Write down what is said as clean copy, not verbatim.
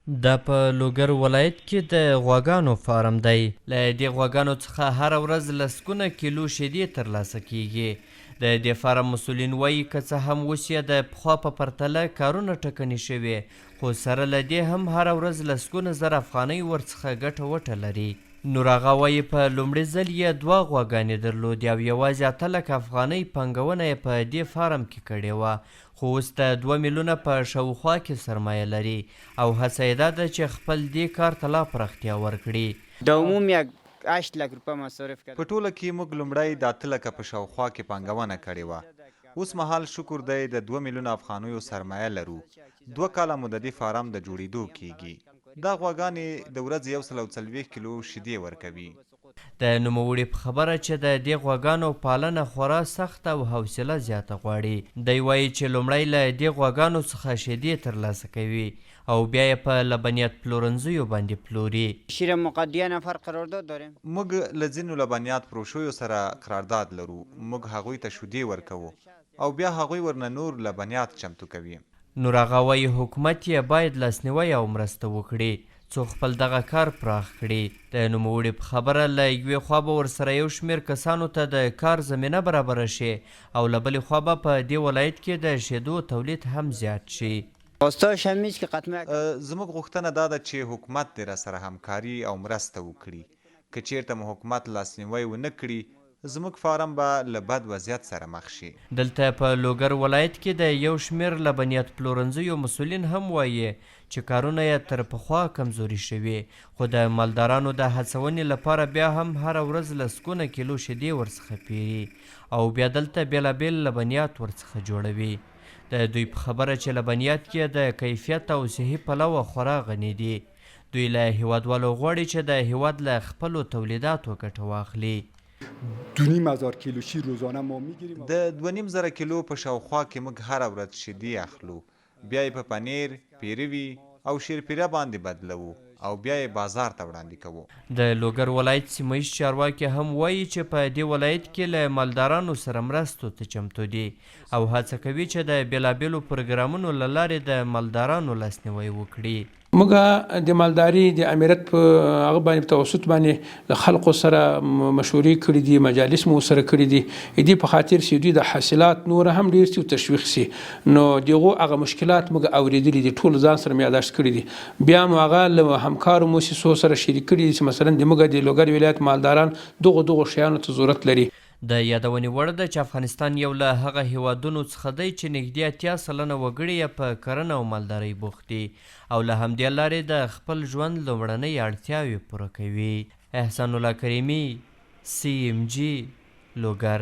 دا په لوګر ولایت کې د غواګانو فارم دی. له دې غواګانو څخه هره ورځ لسګونه کیلو شیدې ترلاسه کیږي. د دې فارم مسؤلین وایي که څه هم اوس یې د پخوا په پرتله کارونه ټکني شوي، خو سره له دې هم هره ورځ لسګونه زره افغانۍ ورڅخه ګټه وټه لري. نور هغه وایي په لومړي ځل یې 2 غواګانې درلودې او یوازې 8 لکه افغانۍ پانګونه یې په دې فارم کې کړې وه، خو اوس د 2 میلیونه په شاوخوا کې سرمایه لري او هڅه یې دا ده چې خپل دې کار ته لا پراختیا ورکړي. د عموم 8 لک روپۍ مصرف کړ. په ټوله کې موږ لومړی د 8 لکه په شاوخوا کې پانګونه کړې وه. اوس مهال شکر دی د 2 میلیونه افغانیو سرمایه لرو. 2 کاله مو د دې فارم د جوړېدو کیږي. دا غواګانې د ورځې 140 کیلو شیدې ورکوي. د نوموړي په خبره چې د دې غواګانو پالنه خورا سخته او حوصله زیاته غواړي. دی وایي چې لومړی له دې غواګانو څخه شیدې ترلاسه کوي او بیا یې په لبنیات پلورنځیو باندې پلوري. شیر مقدیه نفر قرارداد داریم. موږ له ځینو لبنیات فروشیو سره قرارداد لرو. موږ هغوی ته شیدې ورکوو او بیا هغوی ورنه نور لبنیات چمتو کوي. نور هغه وایي حکومت یې باید لاسنیوی او مرسته وکړي څو خپل دغه کار پراخ کړي. د نوموړي په خبره له یوې خوا به ورسره یو شمېر کسانو ته د کار زمینه برابره شي او له بلې خوا به په دې ولایت کې د شیدو تولید هم زیات شي. زموږ غوښتنه دا ده چې حکومت دې راسره همکاري او مرسته وکړي. که چیرته مو حکومت لاسنیوی ونه کړي زموږ فارم به له بد وضعیت سره مخ شي. دلته په لوګر ولایت کې د یو شمېر لبنیات پلورنځیو مسؤلین هم وایي چې کارونه یې تر پخوا کمزوري شوي، خو د مالدارانو د هڅونې لپاره بیا هم هره ورځ لسګونه کیلو شیدې ورڅخه پیري او بیا دلته بېلابېل لبنیات ورڅخه جوړوي. د دوی په خبره چې لبنیات کې د کیفیت او صحي پلوه خورا غني دي. دوی له هیوادوالو غواړي چې د هیواد له خپلو تولیداتو ګټه واخلي. 2,500 کیلو شیر روزانه ما میگیریم. د 2,500 کیلو په شاوخوا کې موږ هره ورځ شیدې اخلو، بیا یې په پنیر، پیروي او شیرپیره باندې بدلوو او بیا یې بازار ته وړاندې کوو. د لوګر ولایت سیمه ییز چارواکي هم وایي چې په دې ولایت کې له مالدارانو سره مرستو ته چمتو دي او هڅه کوي چې د بېلابېلو پروګرامونو له لارې د مالدارانو لاسنیوی وکړي. موږ د مالداري د امیرت په هغه باندې توسط باندې له خلکو سره مشورې کړې دي، مجالس مو سره کړې دي، دې په خاطر چې دوی د حاصلات نور هم ډېر شي او تشویق شي. نو دغه هغه مشکلات موږ اورېدلي دي، ټول ځان سره مې یاداشت کړي دي. بیا مو هغه له همکارو موسسو سره شریک کړي دي چې مثلا د موږ د لوګر ولایت مالداران دغه شیانو ته ضرورت لري. د یادونې وړ ده چې افغانستان یو له هغه هیوادونو څخه دی چې نږدې 80% وګړي یې په کرنه او مالدارۍ بوخت دي او له همدې لارې د خپل ژوند لومړنۍ اړتیاوې پوره کوي. احسان الله کریمي، CMG، لوګر.